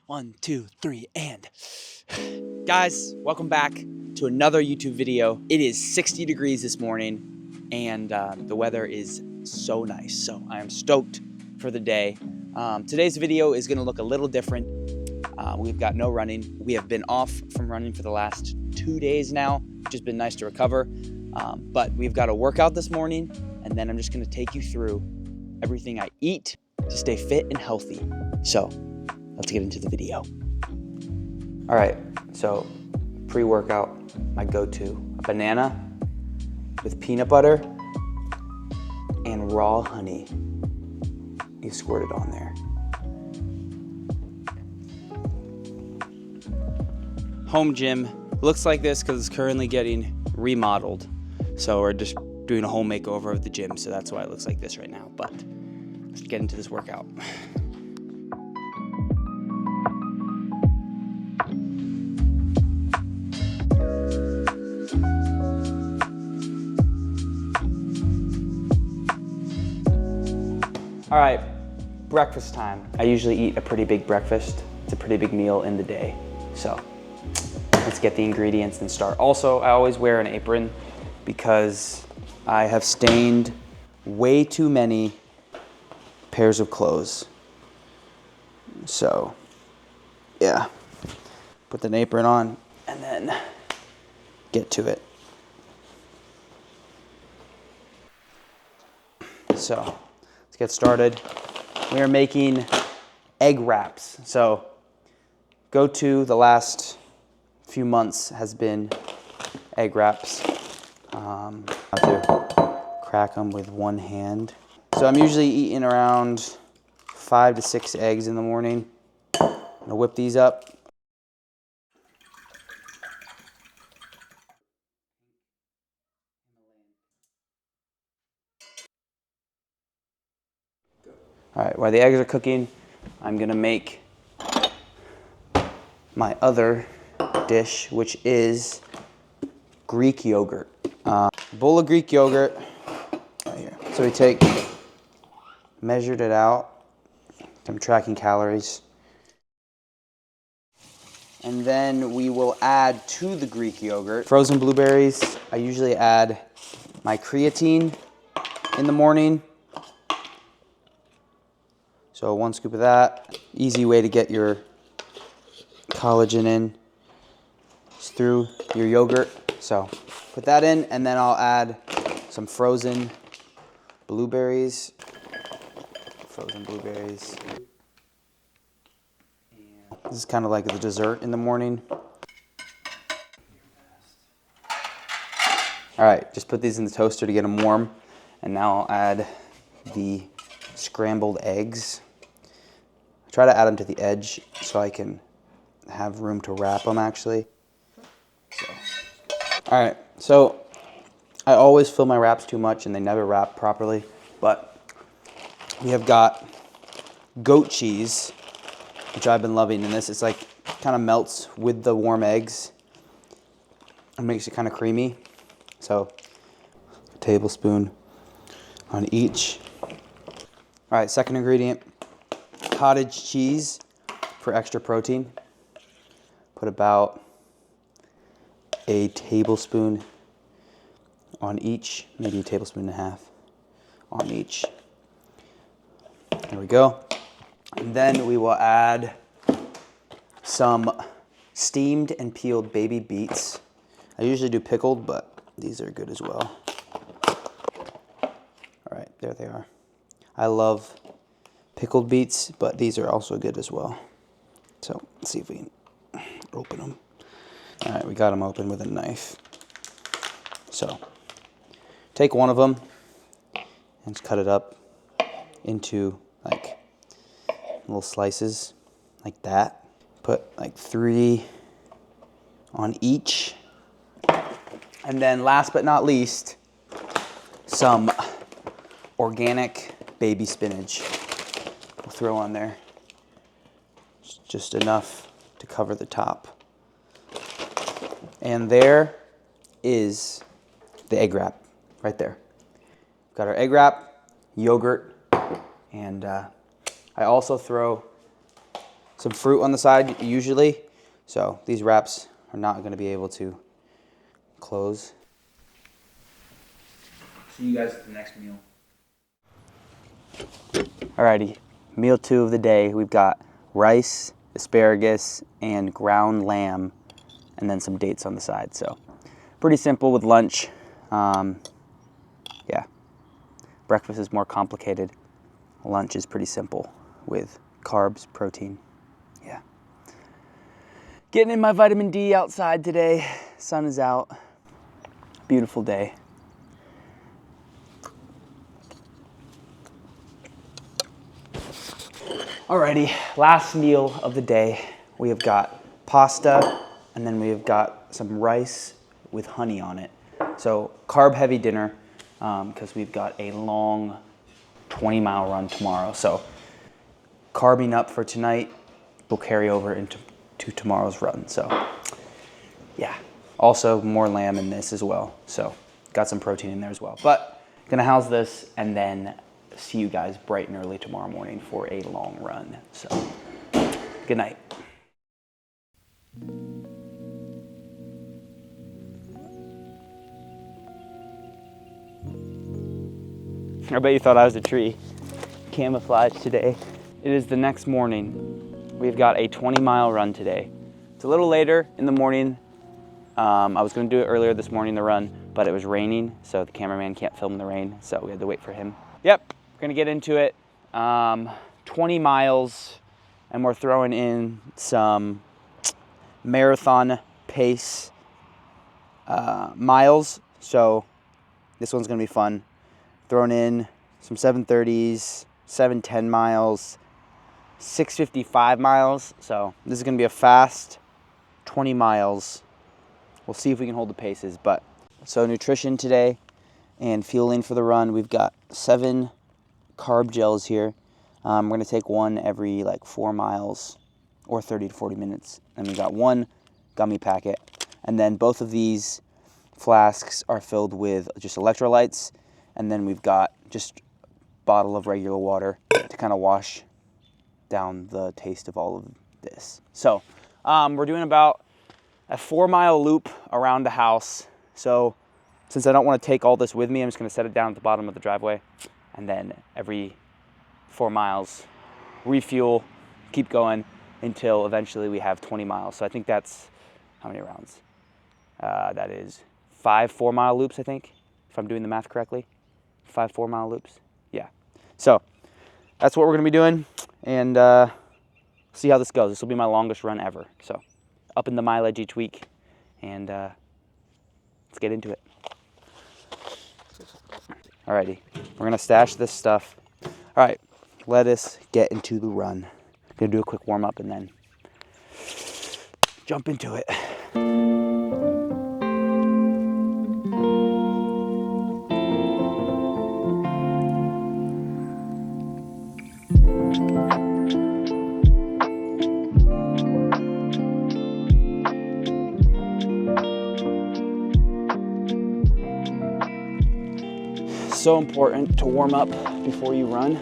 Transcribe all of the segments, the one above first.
1, 2, 3, and guys, welcome back to another YouTube video. It is 60 degrees this morning, and the weather is so nice. So I am stoked for the day. Today's video is going to look a little different. We've got no running. We have been off from running for the last 2 days now, which has been nice to recover. But we've got a workout this morning, and then I'm just going to take you through everything I eat to stay fit and healthy. So let's get into the video. All right, so pre-workout, my go-to, a banana with peanut butter and raw honey. You squirt it on there. Home gym looks like this because it's currently getting remodeled. So we're just doing a home makeover of the gym, so that's why it looks like this right now. But let's get into this workout. All right, breakfast time. I usually eat a pretty big breakfast. It's a pretty big meal in the day. So let's get the ingredients and start. Also, I always wear an apron because I have stained way too many pairs of clothes. So yeah, put the apron on and then get to it. So let's get started. We are making egg wraps. So go-to the last few months has been egg wraps. I have to crack them with one hand. So I'm usually eating around 5 to 6 eggs in the morning. I'm gonna whip these up. All right, while the eggs are cooking, I'm gonna make my other dish, which is Greek yogurt. Bowl of Greek yogurt, right here. So we measured it out. I'm tracking calories. And then we will add to the Greek yogurt frozen blueberries. I usually add my creatine in the morning. So 1 scoop of that. Easy way to get your collagen in is through your yogurt. So put that in, and then I'll add some frozen blueberries. Frozen blueberries. This is kind of like the dessert in the morning. All right, just put these in the toaster to get them warm. And now I'll add the scrambled eggs. I try to add them to the edge so I can have room to wrap them actually. All right, so I always fill my wraps too much and they never wrap properly, but we have got goat cheese, which I've been loving in this. It's like kind of melts with the warm eggs and makes it kind of creamy. So a tablespoon on each. All right, second ingredient, cottage cheese for extra protein. Put about a tablespoon on each, maybe a tablespoon and a half on each. There we go. And then we will add some steamed and peeled baby beets. I usually do pickled, but these are good as well. All right, there they are. I love pickled beets, but these are also good as well. So let's see if we can open them. All right, we got them open with a knife. So take one of them and just cut it up into like little slices like that. Put like 3 on each. And then last but not least, some organic baby spinach. We'll throw on there. Just enough to cover the top. And there is the egg wrap right there. Got our egg wrap, yogurt, and I also throw some fruit on the side usually. So these wraps are not going to be able to close. See you guys at the next meal. Alrighty, meal 2 of the day. We've got rice, asparagus, and ground lamb, and then some dates on the side. So pretty simple with lunch. Yeah, breakfast is more complicated. Lunch is pretty simple with carbs, protein. Yeah. Getting in my vitamin D outside today. Sun is out. Beautiful day. Alrighty, last meal of the day. We have got pasta, and then we have got some rice with honey on it. So carb heavy dinner, because we've got a long 20-mile run tomorrow. So carbing up for tonight will carry over into tomorrow's run. So yeah, also more lamb in this as well. So got some protein in there as well. But gonna house this and then see you guys bright and early tomorrow morning for a long run. So good night. I bet you thought I was a tree. Camouflage today. It is the next morning. We've got a 20-mile run today. It's a little later in the morning. I was gonna do it earlier this morning, the run, but it was raining, so the cameraman can't film in the rain, so we had to wait for him. Yep, we're gonna get into it. 20 miles, and we're throwing in some marathon pace miles, so this one's gonna be fun. Throwing in some 7:30s, 7:10 miles, 6:55 miles. So this is gonna be a fast 20 miles. We'll see if we can hold the paces. But so nutrition today and fueling for the run. We've got 7 carb gels here. We're gonna take one every like 4 miles or 30 to 40 minutes. And we got 1 gummy packet. And then both of these flasks are filled with just electrolytes. And then we've got just a bottle of regular water to kind of wash down the taste of all of this. So we're doing about a 4-mile loop around the house. So since I don't want to take all this with me, I'm just going to set it down at the bottom of the driveway. And then every 4 miles, refuel, keep going until eventually we have 20 miles. So I think that's, how many rounds? That is 5 4-mile loops, I think, if I'm doing the math correctly. 5 4-mile loops. Yeah. So that's what we're going to be doing, and see how this goes. This will be my longest run ever. So up in the mileage each week, and let's get into it. Alrighty, we're going to stash this stuff. All right, let us get into the run. I'm going to do a quick warm up and then jump into it. So important to warm up before you run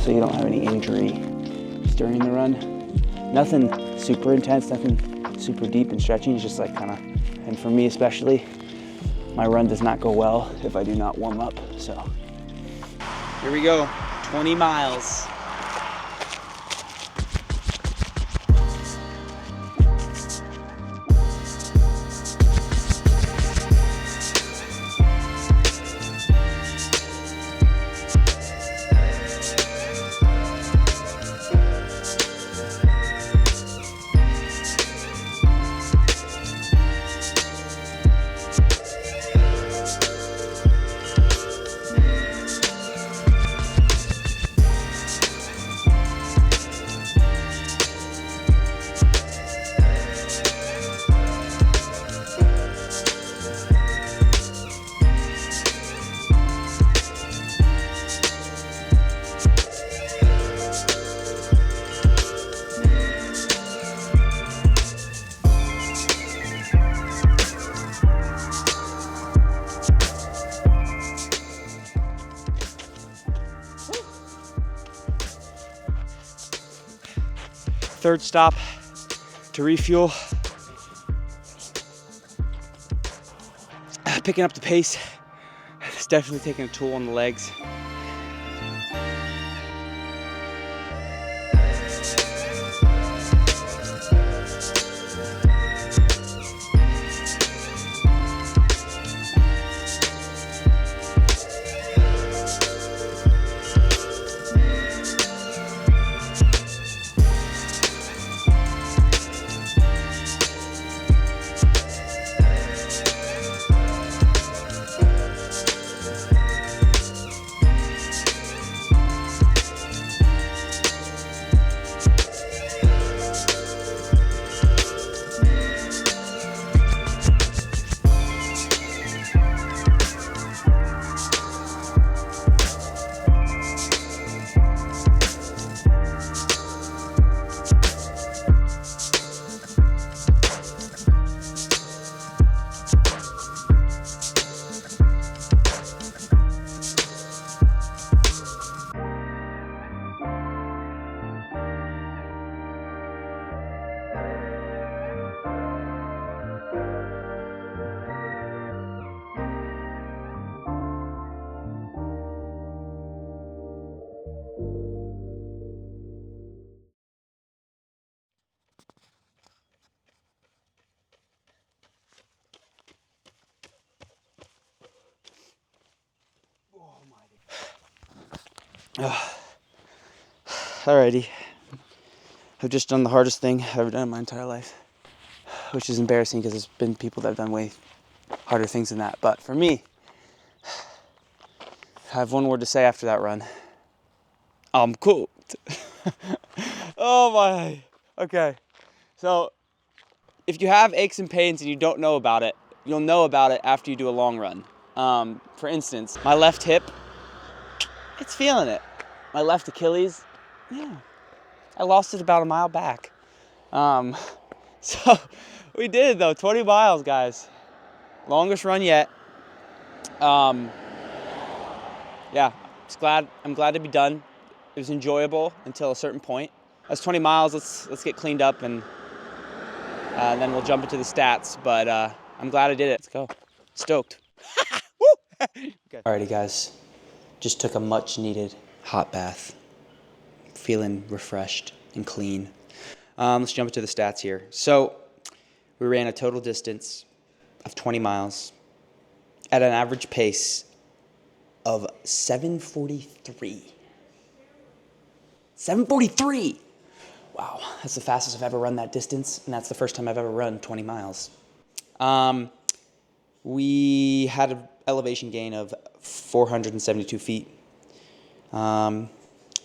so you don't have any injury during the run. Nothing super intense, nothing super deep and stretching, it's just like kind of, and for me especially, my run does not go well if I do not warm up. So here we go, 20 miles. third stop to refuel. Picking up the pace. It's definitely taking a toll on the legs. Alrighty, I've just done the hardest thing I've ever done in my entire life, which is embarrassing because there's been people that have done way harder things than that. But for me, I have one word to say after that run. I'm cooked. Oh my. Okay. So if you have aches and pains and you don't know about it, you'll know about it after you do a long run. For instance, my left hip, it's feeling it. My left Achilles, yeah, I lost it about a mile back. So we did it though, 20 miles, guys. Longest run yet. Yeah, I'm glad to be done. It was enjoyable until a certain point. That's 20 miles. Let's get cleaned up and then we'll jump into the stats. But I'm glad I did it. Let's go. Stoked. Woo! Okay. Alrighty, guys. Just took a much needed hot bath. Feeling refreshed and clean. Let's jump into the stats here. So we ran a total distance of 20 miles at an average pace of 7:43. 7:43! Wow, that's the fastest I've ever run that distance, and that's the first time I've ever run 20 miles. We had an elevation gain of 472 feet.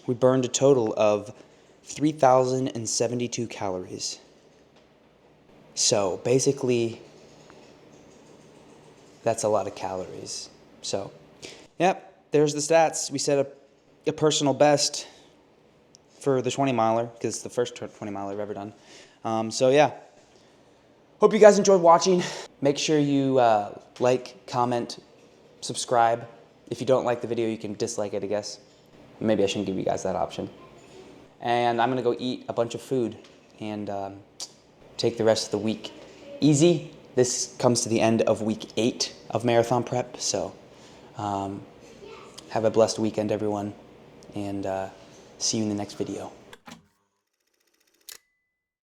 We burned a total of 3,072 calories. So basically, that's a lot of calories. So, yep, there's the stats. We set a personal best for the 20 miler, because it's the first 20 miler I've ever done. So yeah, hope you guys enjoyed watching. Make sure you like, comment, subscribe. If you don't like the video, you can dislike it, I guess. Maybe I shouldn't give you guys that option. And I'm gonna go eat a bunch of food and take the rest of the week easy. This comes to the end of week 8 of marathon prep, so have a blessed weekend, everyone, and see you in the next video.